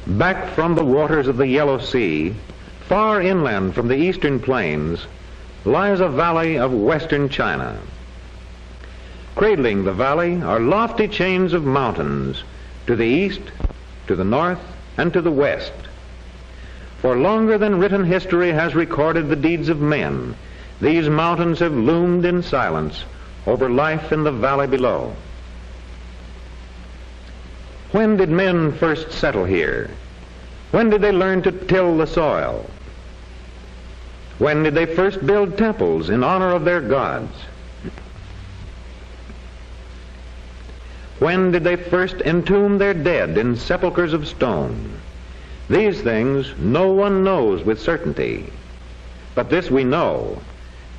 Back from the waters of the Yellow Sea, far inland from the eastern plains, lies a valley of western China. Cradling the valley are lofty chains of mountains to the east, to the north, and to the west. For longer than written history has recorded the deeds of men, these mountains have loomed in silence over life in the valley below. When did men first settle here? When did they learn to till the soil? When did they first build temples in honor of their gods? When did they first entomb their dead in sepulchres of stone? These things no one knows with certainty. But this we know,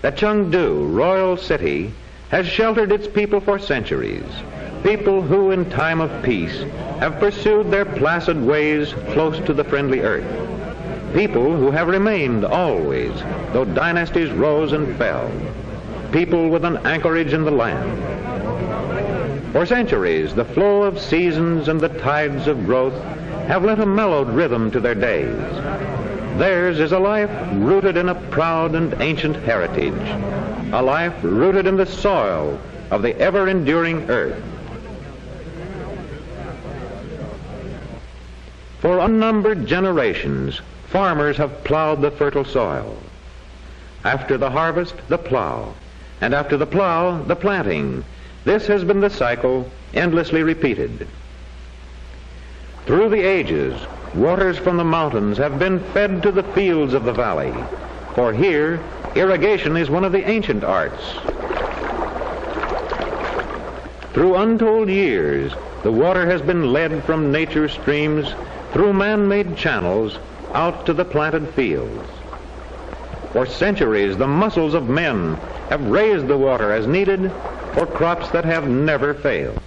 that Chengdu, royal city, has sheltered its people for centuries, people who in time of peace have pursued their placid ways close to the friendly earth, people who have remained always, though dynasties rose and fell, people with an anchorage in the land. For centuries, the flow of seasons and the tides of growth have lent a mellowed rhythm to their days. Theirs is a life rooted in a proud and ancient heritage, a life rooted in the soil of the ever-enduring earth. For unnumbered generations, farmers have plowed the fertile soil. After the harvest, the plow, and after the plow, the planting. This has been the cycle, endlessly repeated. Through the ages, waters from the mountains have been fed to the fields of the valley, for here, irrigation is one of the ancient arts. Through untold years, the water has been led from nature's streams through man-made channels out to the planted fields. For centuries, the muscles of men have raised the water as needed for crops that have never failed.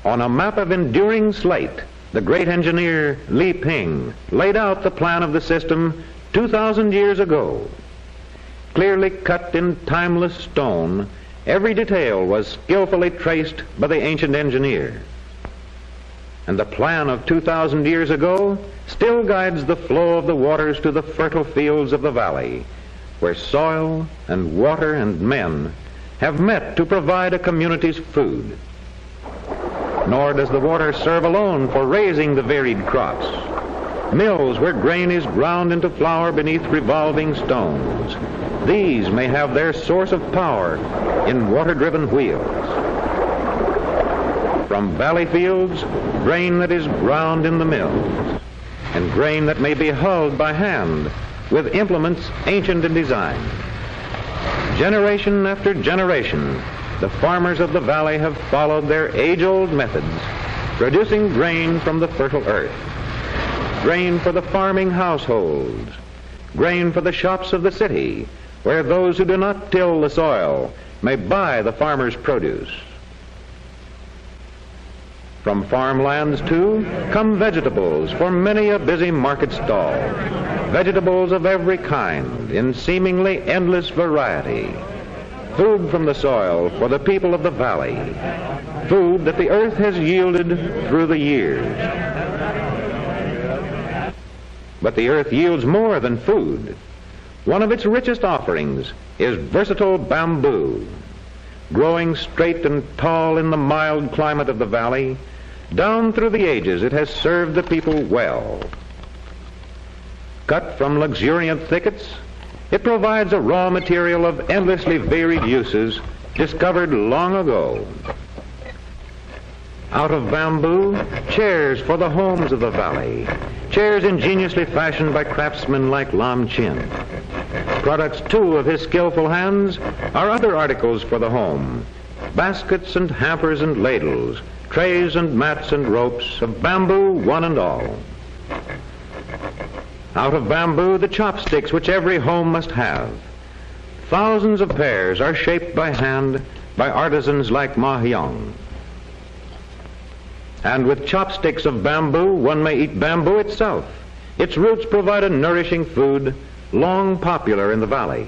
On a map of enduring slate, the great engineer Li Ping laid out the plan of the system 2,000 years ago. Clearly cut in timeless stone, every detail was skillfully traced by the ancient engineer. And the plan of 2,000 years ago still guides the flow of the waters to the fertile fields of the valley, where soil and water and men have met to provide a community's food. Nor does the water serve alone for raising the varied crops. Mills where grain is ground into flour beneath revolving stones. These may have their source of power in water-driven wheels. From valley fields, grain that is ground in the mills, and grain that may be hulled by hand with implements ancient in design. Generation after generation, the farmers of the valley have followed their age-old methods, producing grain from the fertile earth, grain for the farming households, grain for the shops of the city, where those who do not till the soil may buy the farmer's produce. From farmlands, too, come vegetables for many a busy market stall, vegetables of every kind in seemingly endless variety, food from the soil for the people of the valley, food that the earth has yielded through the years. But the earth yields more than food. One of its richest offerings is versatile bamboo. Growing straight and tall in the mild climate of the valley, down through the ages it has served the people well. Cut from luxuriant thickets, it provides a raw material of endlessly varied uses discovered long ago. Out of bamboo, chairs for the homes of the valley, chairs ingeniously fashioned by craftsmen like Lam Chin. Products, too, of his skillful hands are other articles for the home, baskets and hampers and ladles, trays and mats and ropes, of bamboo one and all. Out of bamboo, the chopsticks which every home must have. Thousands of pairs are shaped by hand by artisans like Ma Hyong. And with chopsticks of bamboo, one may eat bamboo itself. Its roots provide a nourishing food long popular in the valley.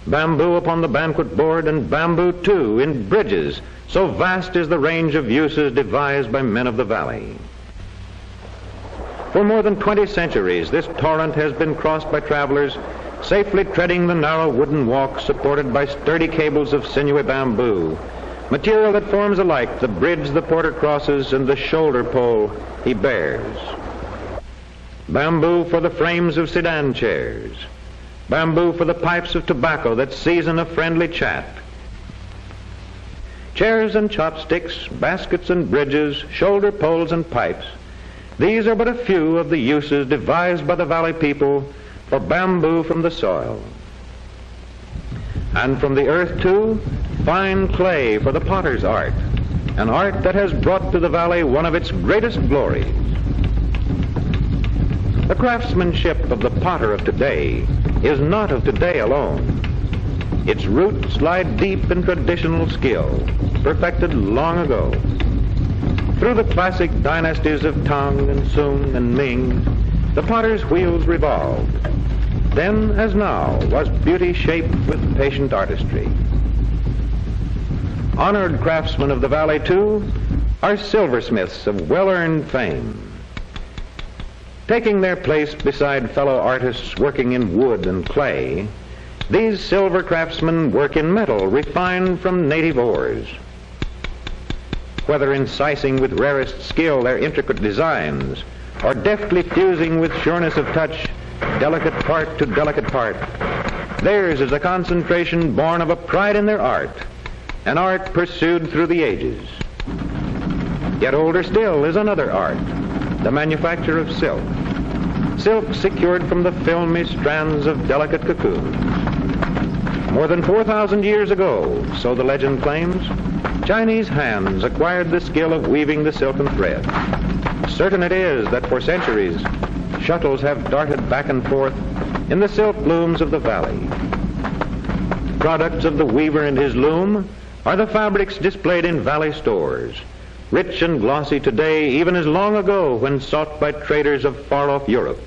bamboo upon the banquet board, and bamboo, too, in bridges. So vast is the range of uses devised by men of the valley. For more than 20 centuries, this torrent has been crossed by travelers safely treading the narrow wooden walks supported by sturdy cables of sinewy bamboo, material that forms alike the bridge the porter crosses and the shoulder pole he bears. Bamboo for the frames of sedan chairs. Bamboo for the pipes of tobacco that season a friendly chat. Chairs and chopsticks, baskets and bridges, shoulder poles and pipes. These are but a few of the uses devised by the valley people for bamboo from the soil. And from the earth, too, fine clay for the potter's art, an art that has brought to the valley one of its greatest glories. The craftsmanship of the potter of today is not of today alone. Its roots lie deep in traditional skill, perfected long ago. Through the classic dynasties of Tang and Sung and Ming, the potter's wheels revolved. Then, as now, was beauty shaped with patient artistry. Honored craftsmen of the valley, too, are silversmiths of well-earned fame. Taking their place beside fellow artists working in wood and clay, these silver craftsmen work in metal refined from native ores. Whether incising with rarest skill their intricate designs, or deftly fusing with sureness of touch delicate part to delicate part, theirs is a concentration born of a pride in their art, an art pursued through the ages. Yet older still is another art, the manufacture of silk. Silk secured from the filmy strands of delicate cocoons. More than 4,000 years ago, so the legend claims, Chinese hands acquired the skill of weaving the silken thread. Certain it is that for centuries, shuttles have darted back and forth in the silk looms of the valley. Products of the weaver and his loom are the fabrics displayed in valley stores, rich and glossy today, even as long ago when sought by traders of far-off Europe.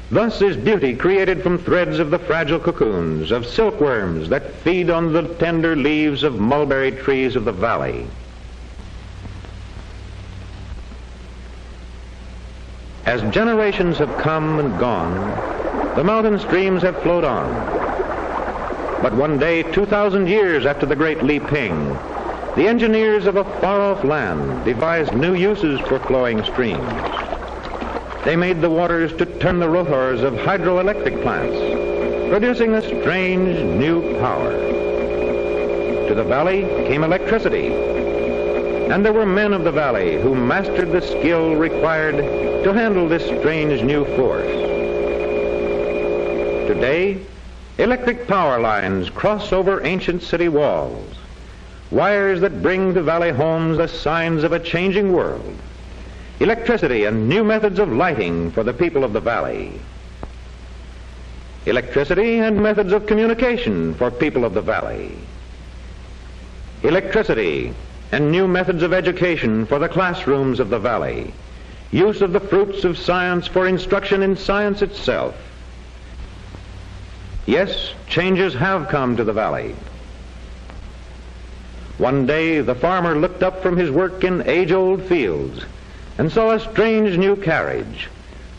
Thus is beauty created from threads of the fragile cocoons of silkworms that feed on the tender leaves of mulberry trees of the valley. As generations have come and gone, the mountain streams have flowed on. But one day, 2,000 years after the great Li Ping, the engineers of a far-off land devised new uses for flowing streams. They made the waters to turn the rotors of hydroelectric plants, producing a strange new power. To the valley came electricity, and there were men of the valley who mastered the skill required to handle this strange new force. Today, electric power lines cross over ancient city walls, wires that bring to valley homes the signs of a changing world. Electricity and new methods of lighting for the people of the valley. Electricity and methods of communication for people of the valley. Electricity and new methods of education for the classrooms of the valley. Use of the fruits of science for instruction in science itself. Yes, changes have come to the valley. One day the farmer looked up from his work in age-old fields and saw a strange new carriage,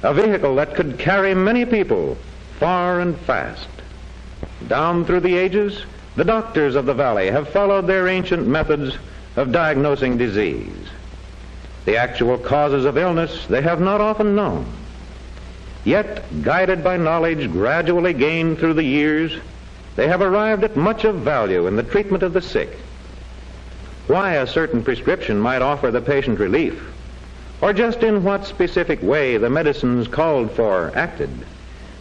a vehicle that could carry many people far and fast. Down through the ages, the doctors of the valley have followed their ancient methods of diagnosing disease. The actual causes of illness they have not often known. Yet, guided by knowledge gradually gained through the years, they have arrived at much of value in the treatment of the sick. Why a certain prescription might offer the patient relief, or just in what specific way the medicines called for acted,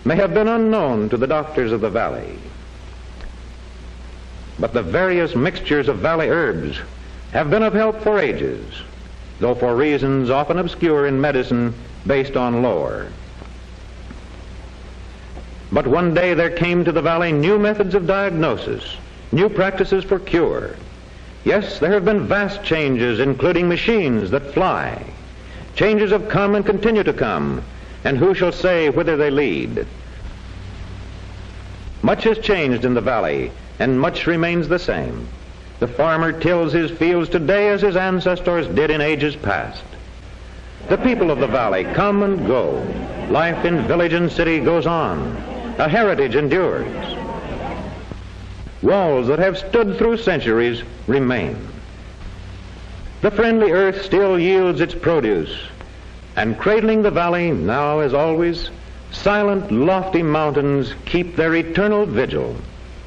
may have been unknown to the doctors of the valley. But the various mixtures of valley herbs have been of help for ages, though for reasons often obscure in medicine based on lore. But one day there came to the valley new methods of diagnosis, new practices for cure. Yes, there have been vast changes, including machines that fly. Changes have come and continue to come, and who shall say whither they lead? Much has changed in the valley, and much remains the same. The farmer tills his fields today as his ancestors did in ages past. The people of the valley come and go. Life in village and city goes on. A heritage endures. Walls that have stood through centuries remain. The friendly earth still yields its produce, and cradling the valley now as always, silent, lofty mountains keep their eternal vigil.